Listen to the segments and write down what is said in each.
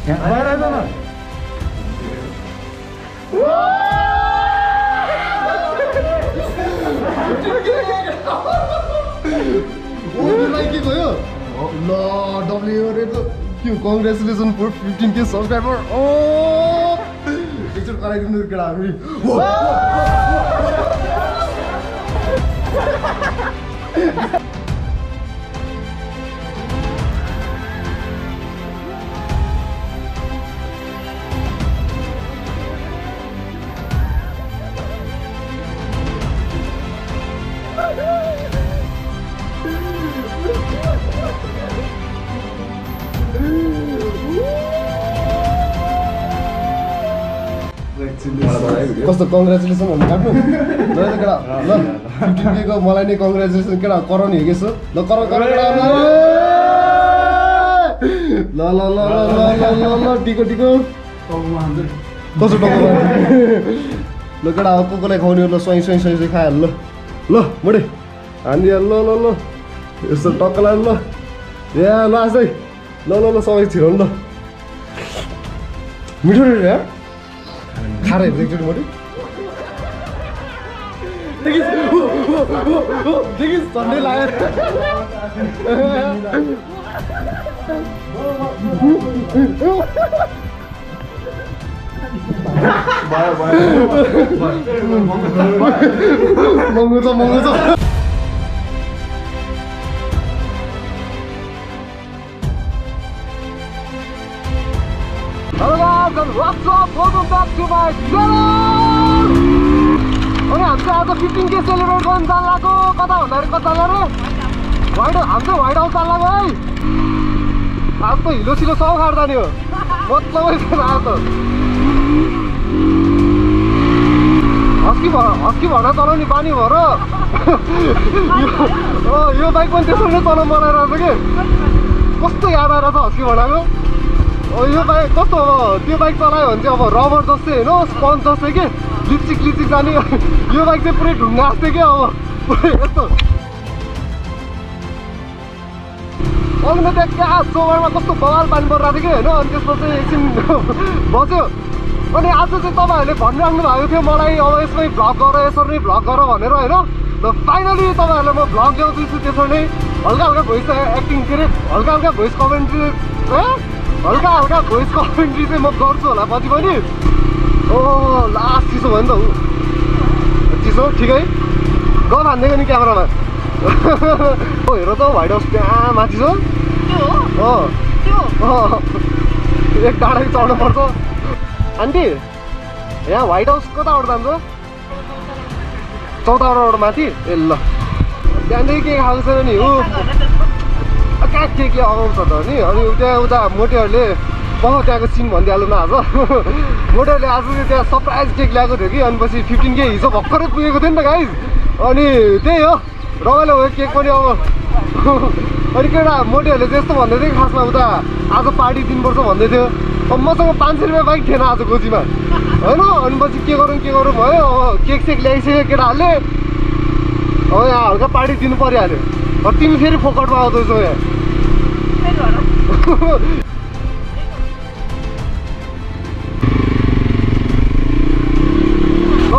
बाहिर आइज न के गयो ल डब्ल्यू रे त के कङ्ग्रेचुलेसन फर 15K सब्सक्राइबर ओ एकचोटि कराइदिनु केटा हामी कस्तो कङ्ग्रेचुलेसन भन्नु काट्नु ल केटा ल 15K को मलाई नै कङ्ग्रेचुलेसन केटा कराउने हो यसो ल केटा ल ल ल ल ल टिको टिको कस्तो टाउको ल केटा कोकोलाई खुवाउने ल स्वाई स्वाई स्वाई खाइहाल ल ल मोडे हानिहाल ल ल ल यस्तो टक्कलाई ल ए ल आजै ल ल ल सबै छिराउनु ल मिठो रहेछ यार खारे एकचोटि मोडे देखिस् झन्डै लाग्यो महँगो छ Hello guys and what's up? Welcome back to my channel! अनि हामी चाहिँ आज 15K सेलिब्रेट गर्न जान लाग्यो कता भन्दाखेरि कता रे हामी चाहिँ व्हाइट हाउस जान लाग्यो है आज त हिलो सिलो सब खाएर जाने हो मतलबै छैन आज त हस्की भएर चलाउने बानी भएर यो बाइक पनि त्यसरी नै चलाउनु बनाइरहेको छ कि कस्तो याद आइरहेछ हस्की भनेको यो बाइक कस्तो अब त्यो बाइक चलायो भने चाहिँ अब रबर जस्तै होइन स्पन्ज जस्तै के लिचिक लिचिक जाने यो बाइक चाहिँ पुरै ढुङ्गा जस्तै क्या अब पुरै यस्तो अघि त्यहाँ क्या चौबारमा कस्तो बवाल पानी परिरहेको थियो कि होइन अनि त्यसमा चाहिँ एकछिन बस्यो अनि आज चाहिँ तपाईँहरूले भनिराख्नु भएको थियो मलाई अब यसमै भ्लग गर यसरी नै भ्लग गर भनेर होइन र फाइनली तपाईँहरूलाई म भ्लग ल्याउँदैछु त्यसरी नै हल्का हल्का भोइस एक्टिङ के अरे हल्का हल्का भोइस कमेन्ट्री हल्का हल्का भोइस कमेन्ट्री चाहिँ म गर्छु होला पछि पनि ओ लास्ट चिसो भयो नि त चिसो ठिकै गफ हान्दिएको नि क्यामेरामा ओ हेर त व्हाइट हाउस त्यहाँ माथि छ एक डाँडा चढ्नु पर्छ आन्टी यहाँ व्हाइट हाउस कताबाट जान्छ 14 रोड माथि ए ल त्यहाँदेखि के खाएको छैन नि हो कहाँ के अगाउँछ त नि अनि त्यहाँ उता मोटेहरूले त्यहाँको सिन भनिदिइहाल्नु न आज मोटेहरूले आज चाहिँ त्यहाँ सरप्राइज केक ल्याएको थियो कि अनि पछि 15K हिजो भर्खरै पुगेको थियो नि त गाइज अनि त्यही हो रमाइलो भयो केक पनि अब अनि केटा मोटेहरूले चाहिँ यस्तो भन्दै थियो कि खासमा उता आज पार्टी दिनुपर्छ भन्दै थियो अब मसँग 500 रुपियाँ बाइक थिएन आज गोजीमा होइन अनि पछि के गरौँ भयो अब केक सेक ल्याइसक्यो केटाहरूले अब यहाँ हल्का पार्टी दिनु परिहाल्यो अब तिमी फेरि फोकटमा आउँदैछौ यहाँ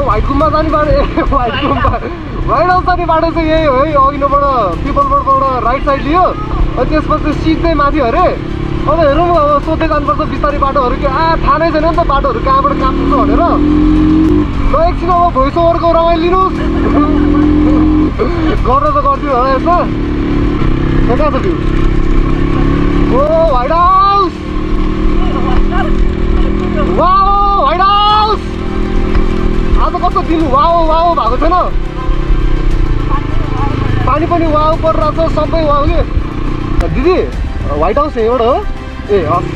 व्हाइट गुम्बा जाने बाटो व्हाइट हाउस जाने बाटो चाहिँ यही हो है अघिल्लोबाट पिपल रोडबाट राइट साइड लियो अनि त्यसपछि सिधै माथि अरे अब हेरौँ अब सोध्दै जानुपर्छ बिस्तारै बाटोहरू के थाहा नै छैन नि त बाटोहरू कहाँबाट कहाँ पुग्छ भनेर ल एकछिन अब भोइस ओभरको रमाइलो लिनुहोस् गर्न त गरिदिनु होला यसमा कहाँ छ त्यो ओ White House wow White House आज कस्तो दिन वाओ वाओ भएको छैन पानी पनि वाओ परिरहेको छ सबै वाओ के दिदी व्हाइट हाउस यहीँबाट हो ए हस्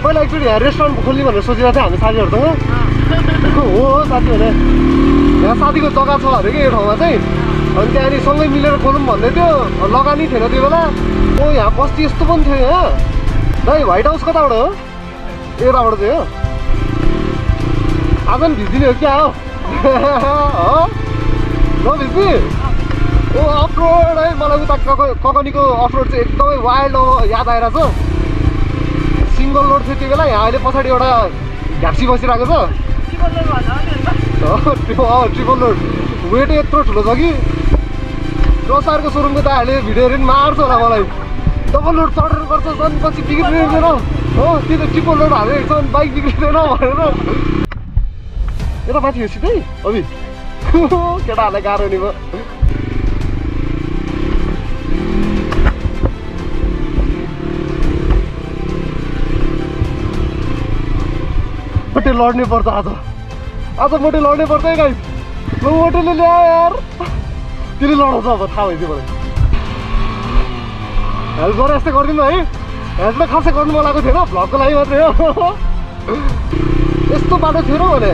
पहिला एकचोटि यहाँ रेस्टुरेन्ट खोल्ने भनेर सोचिरहेको थियो हामी साथीहरूसँग हो साथीहरू यहाँ साथीको जग्गा छ अरे कि यो ठाउँमा चाहिँ अनि त्यहाँनिर सँगै मिलेर खोलौँ भन्दै थियो लगानी थिएन त्यो बेला ओ यहाँ बस्ती यस्तो पनि थियो यहाँ दाइ व्हाइट हाउस कताबाट हो यताबाट चाहिँ हो आज पनि भिजिने हो क्या हो ल भिज्ने ओ अफरोड है मलाई उता ककनीको अफरोड चाहिँ एकदमै वाइल्ड याद आइरहेछ सिङ्गल लोड थियो त्यो बेला। यहाँ अहिले पछाडि एउटा घ्याप्सी बसिरहेको छ। ट्रिपल लोड वेट यत्रो ठुलो छ कि क्रसरको सोरुमको दाहरूले भिडियोहरू पनि मार्छ होला मलाई। डबल लोड चढेर गर्छ झन् पछि बिग्रिँदैन हो, त्यो त ट्रिपल लोड हालेको छ भने बाइक बिग्रिँदैन भनेर। यता माथि हो सिधै अभि केटाहरूलाई गाह्रो नि भयो। मोटे लड्नै पर्छ आज मोटे लड्नै पर्छ है गाइस। ल मोटेले ल्यायो यार, त्यसले लडाउँछ अब थाहा भइदियो मलाई। हेल्प गरेर यस्तै गरिदिनु है। हेल्प त खासै गर्नु मन लागेको थिएन, भ्लगको लागि मात्रै हो। यस्तो बाटो थियो र भने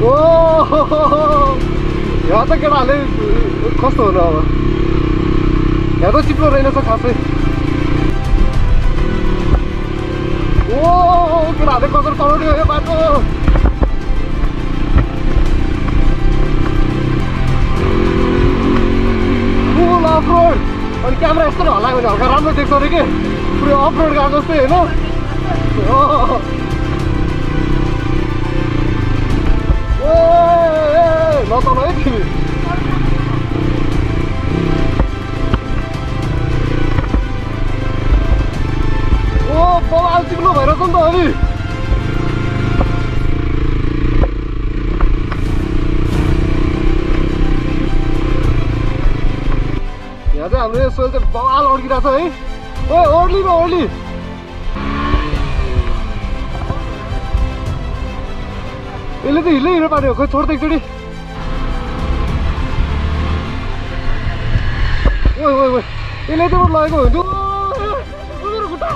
ओ यहाँ त केटाहरूले कस्तो हुनु अब, यहाँ त चिप्लो रहेनछ खासै। ओ केटाहरूले कसरी चलाउने हो यो बाटो। फुल अफ रोड अनि क्यामेरा यस्तो हल्लायो भने हल्का राम्रो देख्छ अरे के, पुरै अफ रोड गएको जस्तै होइन। नचल है तिमी। ओ बवाल चिप्लो भइरहेछ नि त अनि। यहाँ चाहिँ हाम्रो यो सोइल चाहिँ बवाल अड्किरहेछ है। ओ ओर्ली न ओर्ली यसले त हिलै हिँड्नु पार्ने हो। खोइ छोड्दै एकचोटि। ओइ ओइ ओइ यसले चाहिँ लगेको हुन्थ्यो। मेरो खुट्टा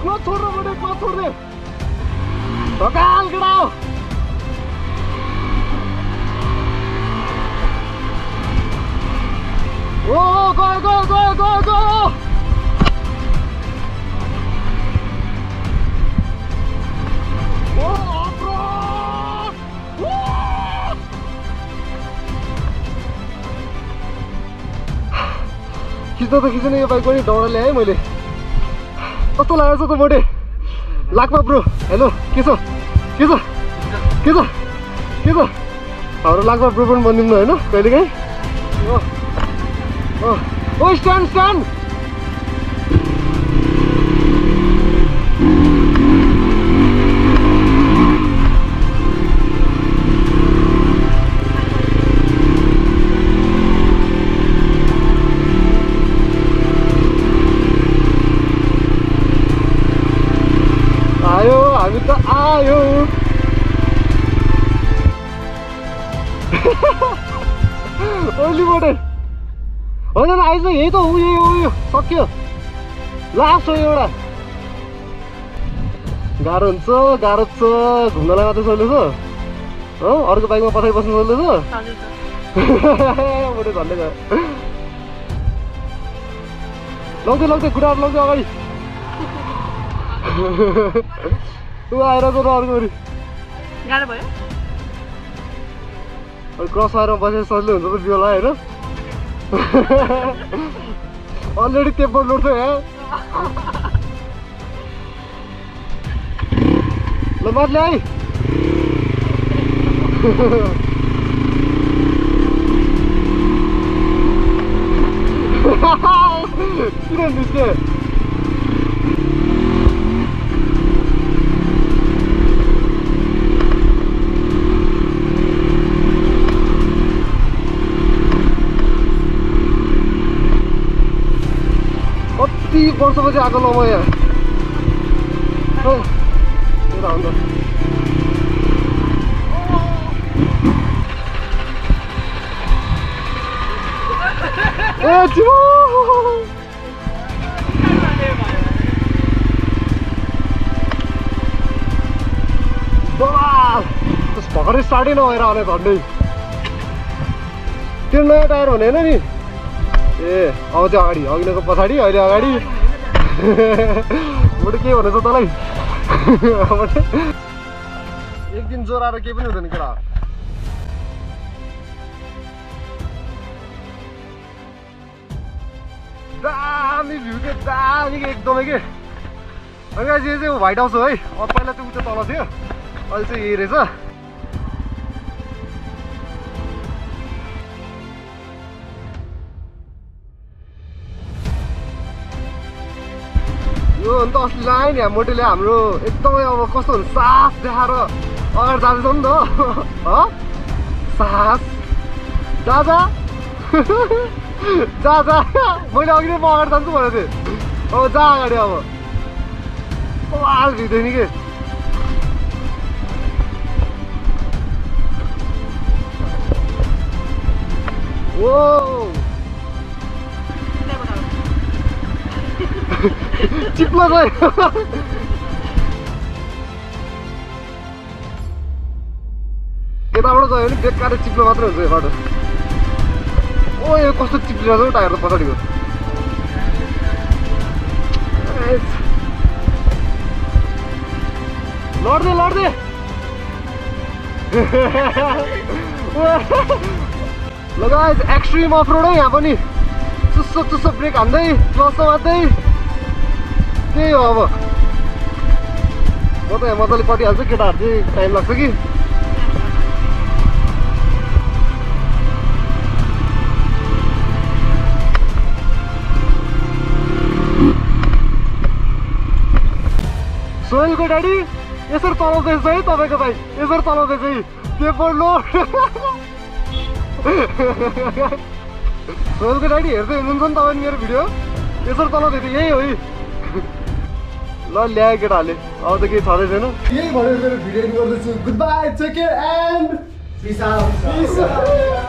क्लच छोड्नु पर्ने, क्लच छोड्ने ढकाल केटा हो। ओ गयो गयो गयो गयो गयो। खिच्दा त खिच्ने यो बाइक पनि दौडा ल्याएँ मैले। कस्तो लागेको छ त मोटे लाग्मा ब्रो। हेलो के छ के छ के छ के छ हाम्रो लाग्मा ब्रो पनि बनिदिनु होइन कहिलेकाहीँ। ओ स्ट्यान्ड स्ट्यान्ड आयो, हामी त आयो। ओर्ली मोटे होइन आइज यही त उयो सक्यो लास्ट हो एउटा। गाह्रो हुन्छ गाह्रो छ घुम्नलाई मात्रै सजिलो छ हो, अर्को बाइकमा पछाडि बस्नु सजिलो छ। मोटे झन्डै गयो। लग्दै लग्दै खुट्टाहरू लग्दै अगाडि ऊ आएर गएर अर्को गाह्रो भयो। क्रस आएर बसेर सजिलो हुन्छ त बिहोला होइन। अलरेडी टेम्पर लोड थियो यहाँ। ल माथि ल्याइ। किन निस्के कति वर्षपछि आएको ल म यहाँ। भर्खरै स्टार्टै नभएर आउने झन्डै। त्यो नयाँ टायर हुने होइन नि। ए अब चाहिँ अगाडि अघिल्लोको पछाडि अहिले अगाडि। मोटे के भनेछ तँलाई। एक दिन जोराएर केही पनि हुँदैन केटा। दामी भ्यू के दामी के एकदमै के अनि गाइस यो चाहिँ व्हाइट हाउस हो है पहिला चाहिँ उता तल थियो अहिले चाहिँ यही रहेछ यो अन्त अस्ति लाइन यहाँ मोटेले हाम्रो एकदमै अब कस्तो हुन्छ सास देखाएर अगाडि जाँदैछ नि त सास जा जा जा जा मैले अघि नै म अगाडि जान्छु भनेको थिएँ अब जा अगाडि अब वाल भिड्दैन के ओ चिप्लो छ यताबाट गयो भने बेकार चिप्लो मात्रै हुन्छ यो बाटो ओ यो कस्तो चिप्लिरहेको छ टायर त पछाडिको लड्दै लड्दै ल गाइस एक्सट्रिम अफ रोड है यहाँ पनि चुस्सो चुस्सो ब्रेक हान्दै क्लच मात्रै त्यही हो अब म त यहाँ मजाले पटिहाल्छु केटाहरू चाहिँ टाइम लाग्छ कि सोहेलको ड्याडी यसरी चलाउँदैछ है तपाईँको भाइ यसरी चलाउँदैछ है पेपर लोड सोहेलको ड्याडी हेर्दै हुनुहुन्छ नि तपाईँ मेरो भिडियो यसरी चलाउँदै थियो यही हो है ल ल्यायो केटाहरूले अब त केही छँदै छैन यही भनेर मेरो भिडियो एडिट गर्दैछु good bye take care and peace out